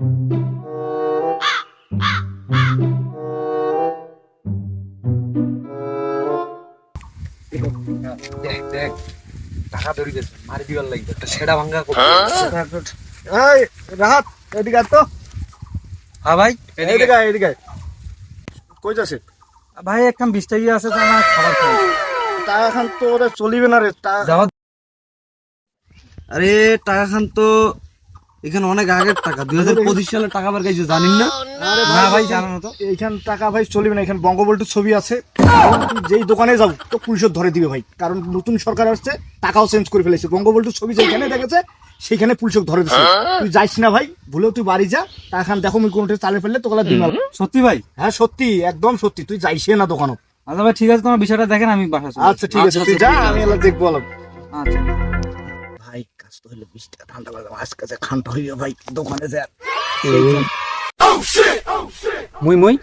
দেখ দেখ টাকা ধরে গেছে মারি দিবার লাগবে একটা সেটা ভাঙ্গা করতে। এই রাহাত এদিকে আয় তো। হ্যাঁ ভাই এদিকে আয়, এদিকে আয়। কই যাচ্ছে? ভাই একখান 20 টাকা আছে তো আমার খাবার খাই। টাকা খান তো ওরা চলিবে না রে। যাওয়া আরে টাকা খান তো এখানে অনেক আগের টাকা, 2025 সালে টাকা বার গাইছে, জানিন না? না ভাই জানো না তো। এইখান টাকা ভাই চলিবে না, এখানে বঙ্গবন্ধুর ছবি আছে। কারণ তুই যেই দোকানে যাও তো পুলিশের ধরে দিবে ভাই, কারণ নতুন সরকার আসছে, টাকাও চেঞ্জ করে ফেলেছে। বঙ্গবন্ধুর ছবি যেখানে দেখেছে সেখানে পুলিশকে ধরে দিচ্ছে। তুই যাইস না ভাই, ভুলেও তুই বাড়ি যা। টাকা খান দেখো আমি কোনোটা চালে ফেললে তোকে দিমাল। সত্যি ভাই? হ্যাঁ সত্যি, একদম সত্যি। তুই যাইসে না দোকানও। আচ্ছা ভাই ঠিক আছে, তোমার বিষয়টা দেখেন, আমি বাসা চলে আচ্ছা ঠিক আছে, তুই যা, আমি এলা দেখবো। আচ্ছা ভাই কাজ তো হইলে 20 টাকা ঠান্ডা বাজার আজকে যে খানটা হইবে ভাই দোকানে যা। মুই মুই